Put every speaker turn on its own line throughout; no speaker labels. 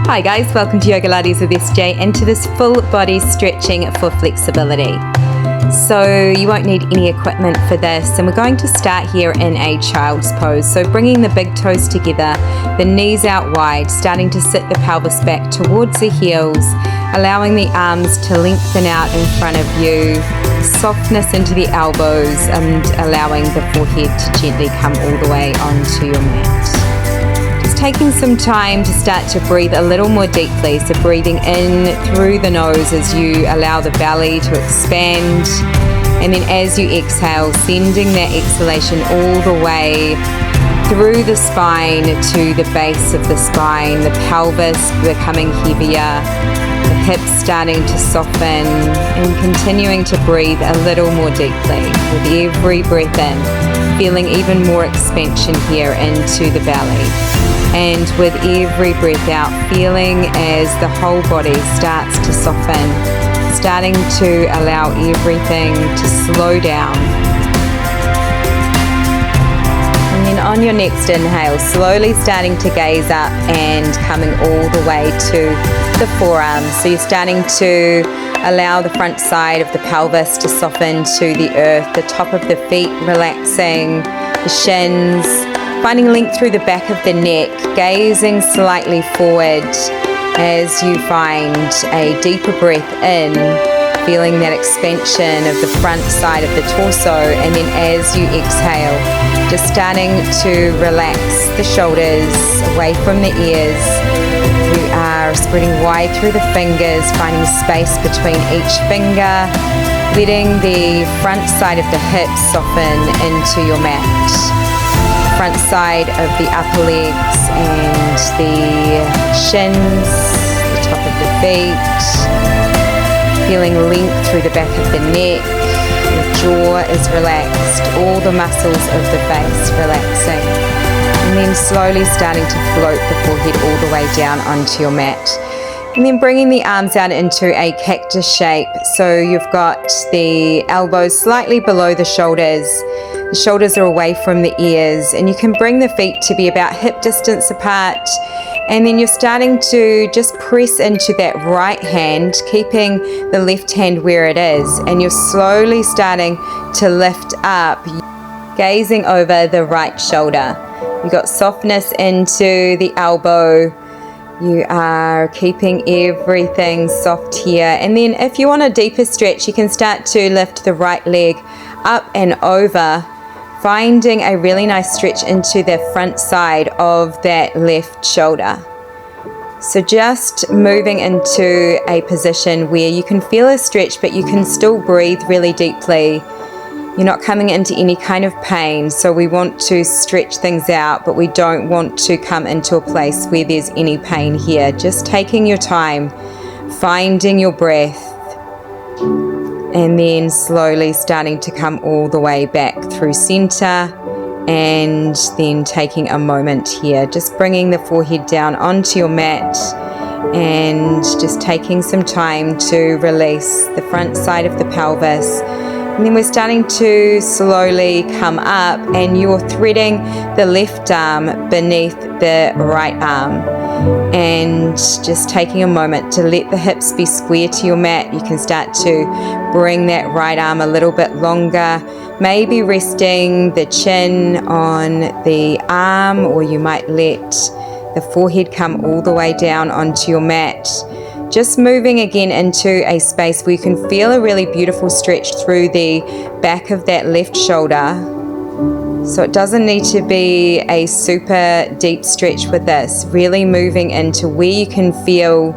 Hi guys, welcome to Yoga Lattes with SJ and to this full body stretching for flexibility. So you won't need any equipment for this, and we're going to start here in a child's pose. So bringing the big toes together, the knees out wide, starting to sit the pelvis back towards the heels, allowing the arms to lengthen out in front of you, softness into the elbows, and allowing the forehead to gently come all the way onto your mat. Taking some time to start to breathe a little more deeply, so breathing in through the nose as you allow the belly to expand, and then as you exhale, sending that exhalation all the way through the spine to the base of the spine, the pelvis becoming heavier, the hips starting to soften, and continuing to breathe a little more deeply with every breath in, feeling even more expansion here into the belly. And with every breath out, feeling as the whole body starts to soften, starting to allow everything to slow down. And then on your next inhale, slowly starting to gaze up and coming all the way to the forearms. So you're starting to allow the front side of the pelvis to soften to the earth, the top of the feet relaxing, the shins, finding length through the back of the neck, gazing slightly forward as you find a deeper breath in, feeling that expansion of the front side of the torso, and then as you exhale, just starting to relax the shoulders away from the ears. You are spreading wide through the fingers, finding space between each finger, letting the front side of the hips soften into your mat. Front side of the upper legs and the shins, the top of the feet, feeling length through the back of the neck, your jaw is relaxed, all the muscles of the face relaxing, and then slowly starting to float the forehead all the way down onto your mat. And then bringing the arms out into a cactus shape, so you've got the elbows slightly below the shoulders. The shoulders are away from the ears, and you can bring the feet to be about hip distance apart, and then you're starting to just press into that right hand, keeping the left hand where it is, and you're slowly starting to lift up, gazing over the right shoulder. You've got softness into the elbow. You are keeping everything soft here, and then if you want a deeper stretch, you can start to lift the right leg up and over, finding a really nice stretch into the front side of that left shoulder. So just moving into a position where you can feel a stretch, but you can still breathe really deeply. You're not coming into any kind of pain, so we want to stretch things out, but we don't want to come into a place where there's any pain here. Just taking your time, finding your breath, and then slowly starting to come all the way back through center, and then taking a moment here, just bringing the forehead down onto your mat, and just taking some time to release the front side of the pelvis. And then we're starting to slowly come up, and you're threading the left arm beneath the right arm, and just taking a moment to let the hips be square to your mat. You can start to bring that right arm a little bit longer, maybe resting the chin on the arm, or you might let the forehead come all the way down onto your mat. Just moving again into a space where you can feel a really beautiful stretch through the back of that left shoulder. So it doesn't need to be a super deep stretch with this, really moving into where you can feel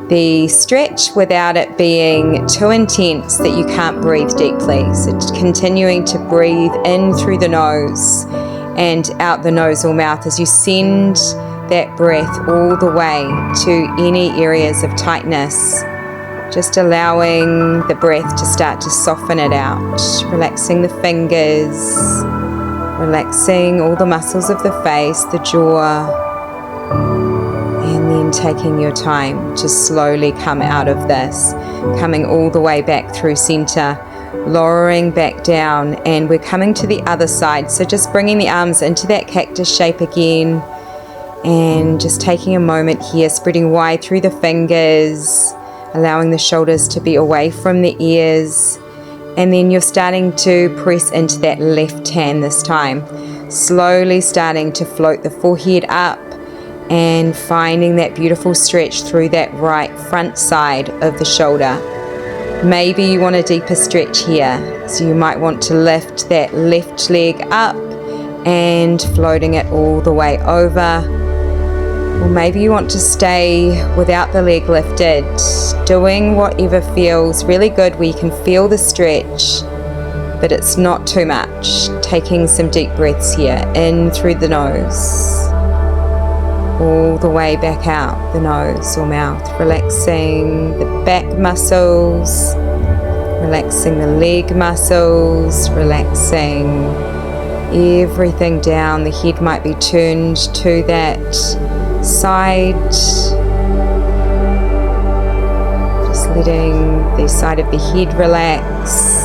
the stretch without it being too intense that you can't breathe deeply. So continuing to breathe in through the nose and out the nose or mouth as you send that breath all the way to any areas of tightness, just allowing the breath to start to soften it out, relaxing the fingers, relaxing all the muscles of the face, the jaw, and then taking your time to slowly come out of this, coming all the way back through center, lowering back down, and we're coming to the other side. So just bringing the arms into that cactus shape again, And just taking a moment here, spreading wide through the fingers, allowing the shoulders to be away from the ears. And then you're starting to press into that left hand this time, slowly starting to float the forehead up and finding that beautiful stretch through that right front side of the shoulder. Maybe you want a deeper stretch here, so you might want to lift that left leg up and floating it all the way over. Or maybe you want to stay without the leg lifted, doing whatever feels really good where you can feel the stretch, but it's not too much. Taking some deep breaths here, in through the nose, all the way back out the nose or mouth, relaxing the back muscles, relaxing the leg muscles, relaxing everything down. The head might be turned to that side, just letting the side of the head relax,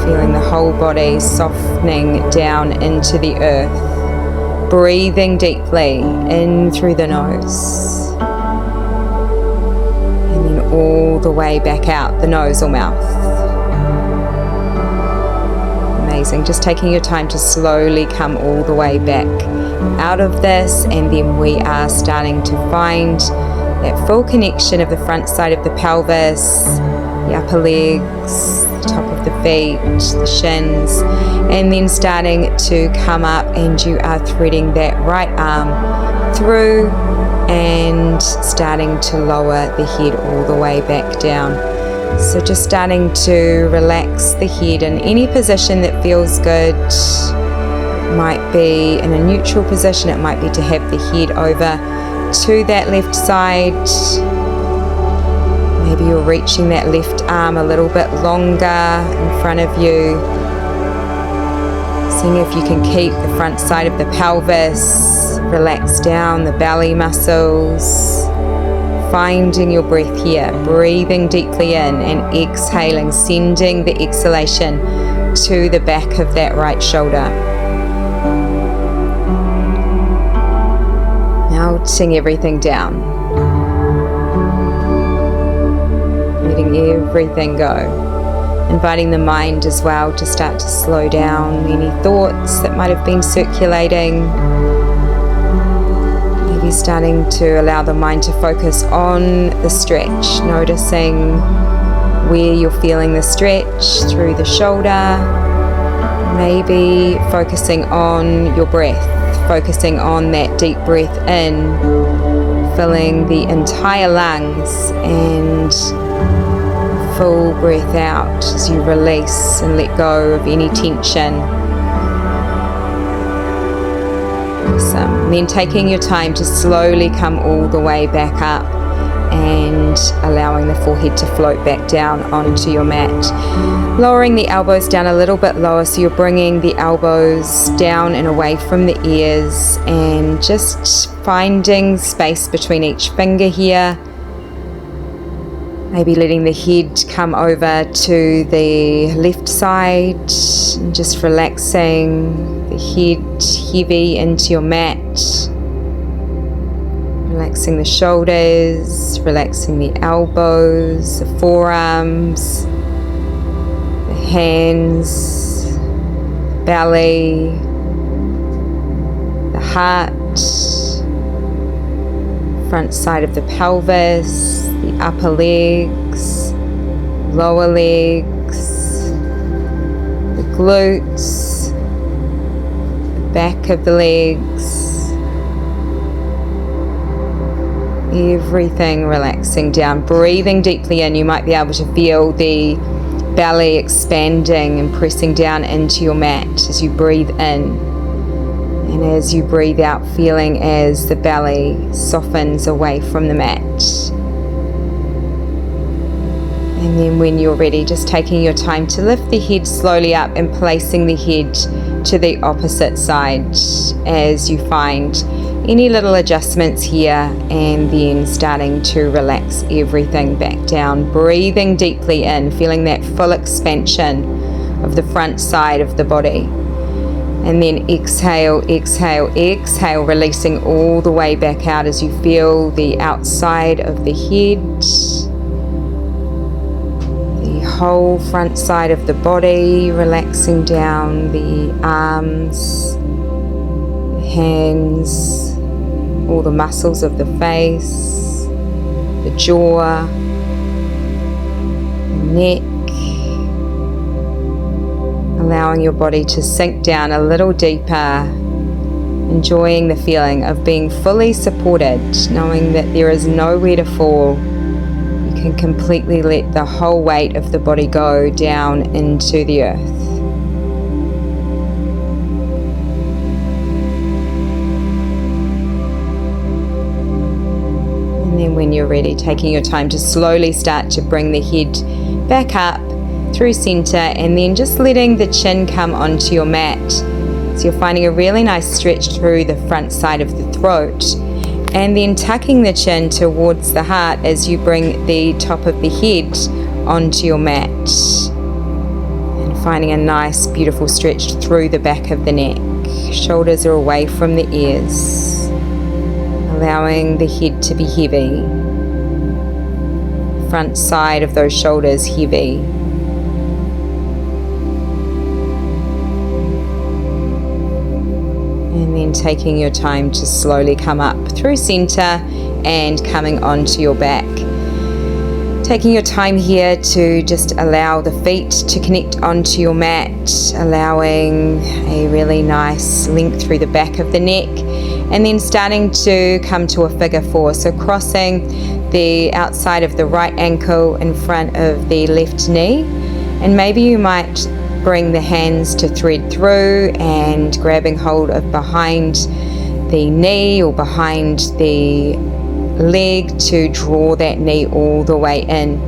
feeling the whole body softening down into the earth, breathing deeply in through the nose and then all the way back out the nose or mouth. Amazing. Just taking your time to slowly come all the way back out of this, and then we are starting to find that full connection of the front side of the pelvis, the upper legs, the top of the feet, the shins, and then starting to come up, and you are threading that right arm through and starting to lower the head all the way back down. So just starting to relax the head in any position that feels good. Might be in a neutral position, it might be to have the head over to that left side. Maybe you're reaching that left arm a little bit longer in front of you. Seeing if you can keep the front side of the pelvis, relax down the belly muscles. Finding your breath here, breathing deeply in and exhaling, sending the exhalation to the back of that right shoulder. Melting everything down. Letting everything go. Inviting the mind as well to start to slow down any thoughts that might have been circulating. Maybe starting to allow the mind to focus on the stretch, noticing where you're feeling the stretch through the shoulder. Maybe focusing on your breath, focusing on that deep breath in, filling the entire lungs, and full breath out as you release and let go of any tension. Awesome. And then taking your time to slowly come all the way back up and allowing the forehead to float back down onto your mat. Lowering the elbows down a little bit lower, so you're bringing the elbows down and away from the ears, and just finding space between each finger here. Maybe letting the head come over to the left side and just relaxing the head heavy into your mat. Relaxing the shoulders, relaxing the elbows, the forearms, the hands, belly, the heart, front side of the pelvis, the upper legs, lower legs, the glutes, the back of the legs. Everything relaxing down, breathing deeply in. You might be able to feel the belly expanding and pressing down into your mat as you breathe in, and as you breathe out, feeling as the belly softens away from the mat. And then when you're ready, just taking your time to lift the head slowly up and placing the head to the opposite side as you find any little adjustments here, and then starting to relax everything back down, breathing deeply in, feeling that full expansion of the front side of the body. And then exhale, exhale, exhale, releasing all the way back out as you feel the outside of the head, the whole front side of the body, relaxing down the arms, the hands, all the muscles of the face, the jaw, the neck. Allowing your body to sink down a little deeper, enjoying the feeling of being fully supported, knowing that there is nowhere to fall. You can completely let the whole weight of the body go down into the earth. And then when you're ready, taking your time to slowly start to bring the head back up through center, and then just letting the chin come onto your mat. So you're finding a really nice stretch through the front side of the throat, and then tucking the chin towards the heart as you bring the top of the head onto your mat, and finding a nice beautiful stretch through the back of the neck. Shoulders are away from the ears, allowing the head to be heavy, front side of those shoulders heavy. And then taking your time to slowly come up through center and coming onto your back. Taking your time here to just allow the feet to connect onto your mat, allowing a really nice length through the back of the neck, and then starting to come to a figure four. So crossing the outside of the right ankle in front of the left knee, and maybe you might bring the hands to thread through and grabbing hold of behind the knee or behind the leg to draw that knee all the way in.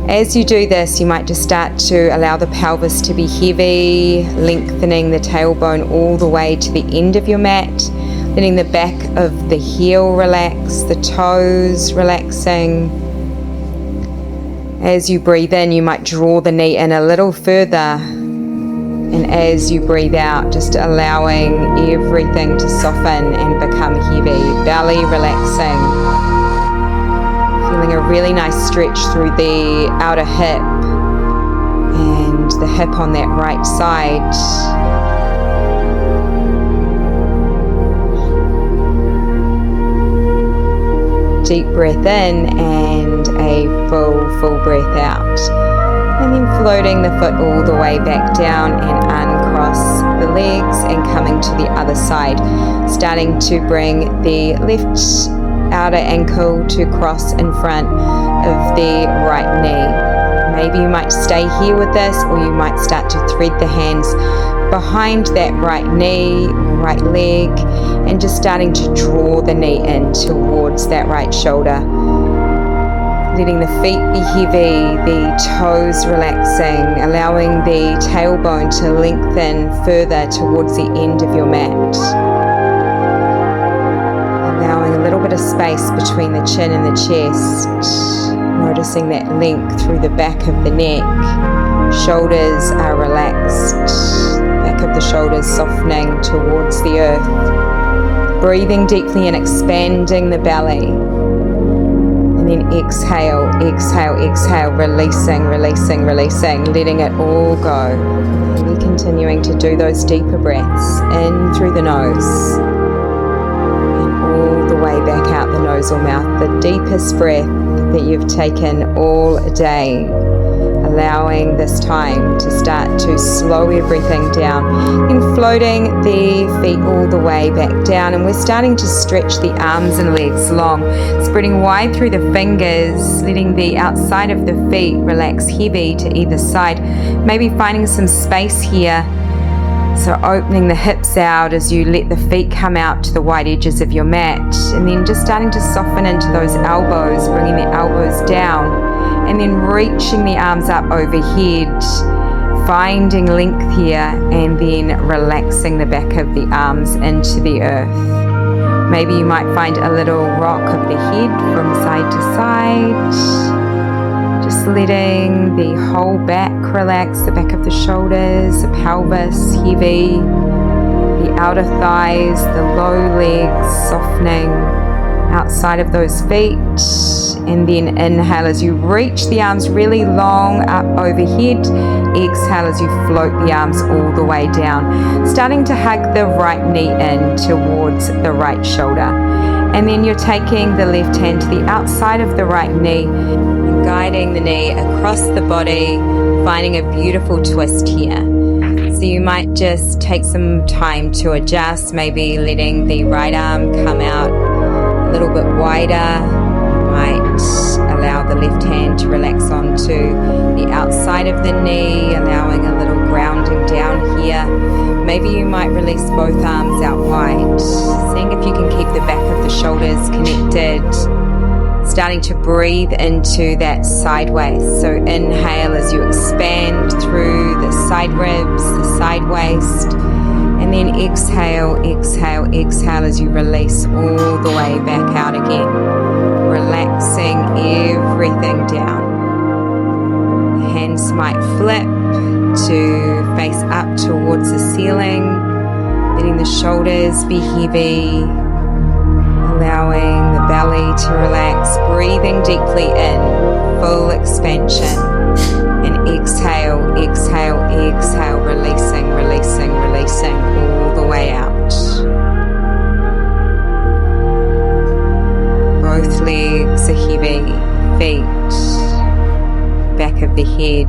As you do this, you might just start to allow the pelvis to be heavy, lengthening the tailbone all the way to the end of your mat, letting the back of the heel relax, the toes relaxing. As you breathe in, you might draw the knee in a little further, and as you breathe out, just allowing everything to soften and become heavy, belly relaxing, feeling a really nice stretch through the outer hip and the hip on that right side. Deep breath in and a full breath out, and then floating the foot all the way back down and uncross the legs and coming to the other side, starting to bring the left outer ankle to cross in front of the right knee. Maybe you might stay here with this, or you might start to thread the hands behind that right knee or right leg, and just starting to draw the knee in towards that right shoulder. Letting the feet be heavy, the toes relaxing, allowing the tailbone to lengthen further towards the end of your mat. Allowing a little bit of space between the chin and the chest. Noticing that length through the back of the neck. Shoulders are relaxed. Back of the shoulders softening towards the earth. Breathing deeply and expanding the belly. And then exhale, exhale, exhale, releasing, releasing, releasing, letting it all go. Maybe continuing to do those deeper breaths in through the nose and all the way back out the nose or mouth, the deepest breath that you've taken all day. Allowing this time to start to slow everything down, and floating the feet all the way back down, and we're starting to stretch the arms and legs long, spreading wide through the fingers, letting the outside of the feet relax heavy to either side, maybe finding some space here. So opening the hips out as you let the feet come out to the wide edges of your mat, and then just starting to soften into those elbows, bringing the elbows down, and then reaching the arms up overhead, finding length here, and then relaxing the back of the arms into the earth. Maybe you might find a little rock of the head from side to side, Just letting the whole back relax, the back of the shoulders, the pelvis heavy, the outer thighs, the low legs softening, outside of those feet. And then inhale as you reach the arms really long up overhead. Exhale as you float the arms all the way down, starting to hug the right knee in towards the right shoulder. And then you're taking the left hand to the outside of the right knee and guiding the knee across the body, finding a beautiful twist here. So you might just take some time to adjust, maybe letting the right arm come out a little bit wider. Might allow the left hand to relax onto the outside of the knee, allowing a little grounding down here. Maybe you might release both arms out wide, seeing if you can keep the back of the shoulders connected, starting to breathe into that sideways. So inhale as you expand through the side ribs, the side waist, and then exhale, exhale, exhale as you release all the way back out again, relaxing everything down. The hands might flip to face up towards the ceiling, letting the shoulders be heavy, allowing the belly to relax, breathing deeply in, full expansion, and exhale, exhale, exhale, releasing, releasing, releasing all the way out. Both legs are heavy, feet, back of the head,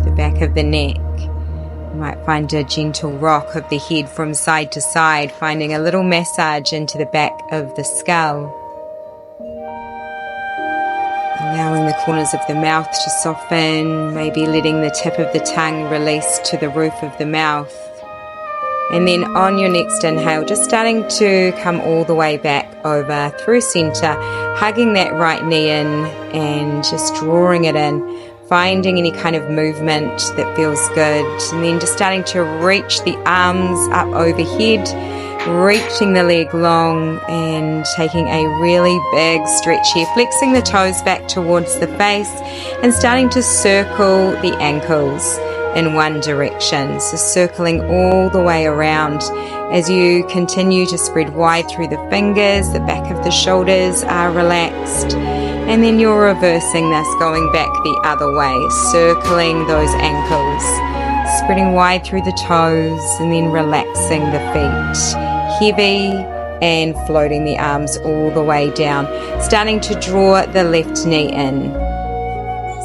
the back of the neck. You might find a gentle rock of the head from side to side, finding a little massage into the back of the skull. Allowing the corners of the mouth to soften, maybe letting the tip of the tongue release to the roof of the mouth. And then on your next inhale, just starting to come all the way back over through center, hugging that right knee in and just drawing it in, finding any kind of movement that feels good. And then just starting to reach the arms up overhead, reaching the leg long and taking a really big stretch here, flexing the toes back towards the face and starting to circle the ankles in one direction. So circling all the way around as you continue to spread wide through the fingers, the back of the shoulders are relaxed. And then you're reversing this, going back the other way, circling those ankles, spreading wide through the toes and then relaxing the feet. Heavy and floating the arms all the way down, starting to draw the left knee in.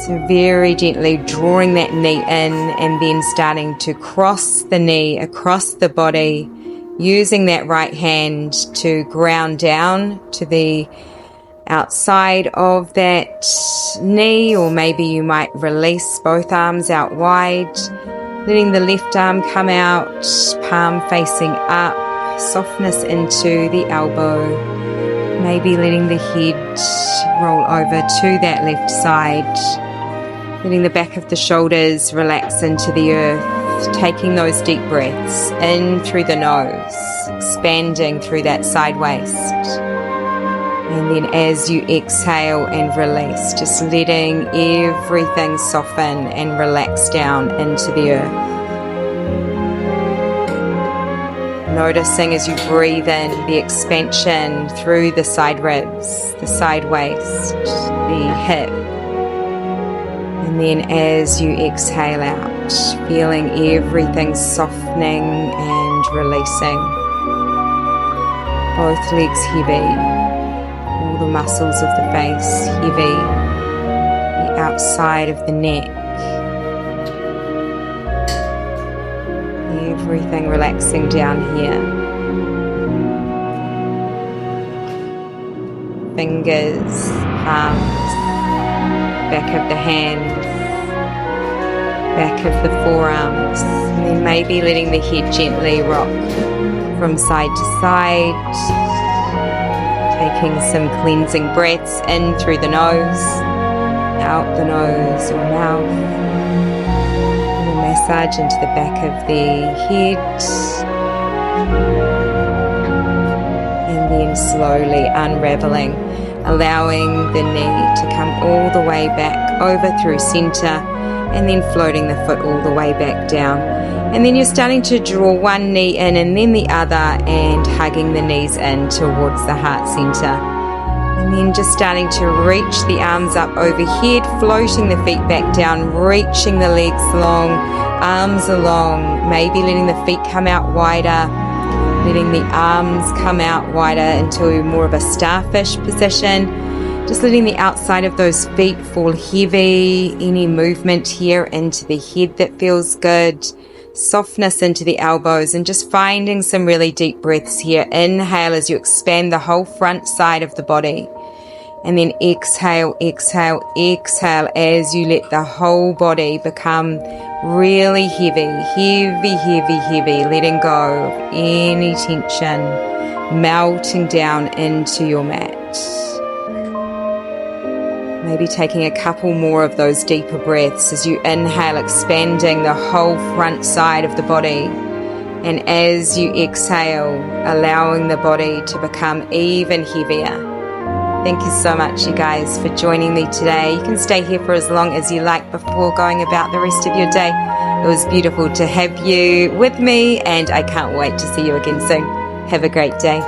So very gently drawing that knee in and then starting to cross the knee across the body, using that right hand to ground down to the outside of that knee, or maybe you might release both arms out wide, letting the left arm come out, palm facing up, softness into the elbow, maybe letting the head roll over to that left side, letting the back of the shoulders relax into the earth, taking those deep breaths in through the nose, expanding through that side waist. And then as you exhale and release, just letting everything soften and relax down into the earth. Noticing as you breathe in the expansion through the side ribs, the side waist, the hip. And then as you exhale out, feeling everything softening and releasing. Both legs heavy. All the muscles of the face heavy, the outside of the neck, everything relaxing down here, fingers, palms, back of the hands, back of the forearms, and then maybe letting the head gently rock from side to side. Taking some cleansing breaths in through the nose, out the nose or mouth. A massage into the back of the head. And then slowly unraveling, allowing the knee to come all the way back over through center, and then floating the foot all the way back down. And then you're starting to draw one knee in and then the other, and hugging the knees in towards the heart center. And then just starting to reach the arms up overhead, floating the feet back down, reaching the legs long, arms along, maybe letting the feet come out wider, letting the arms come out wider into more of a starfish position. Just letting the outside of those feet fall heavy, any movement here into the head that feels good, softness into the elbows, and just finding some really deep breaths here. Inhale as you expand the whole front side of the body, and then exhale, exhale, exhale as you let the whole body become really heavy, heavy, heavy, heavy, letting go of any tension, melting down into your mat. Maybe taking a couple more of those deeper breaths as you inhale, expanding the whole front side of the body. And as you exhale, allowing the body to become even heavier. Thank you so much, you guys, for joining me today. You can stay here for as long as you like before going about the rest of your day. It was beautiful to have you with me, and I can't wait to see you again soon. Have a great day.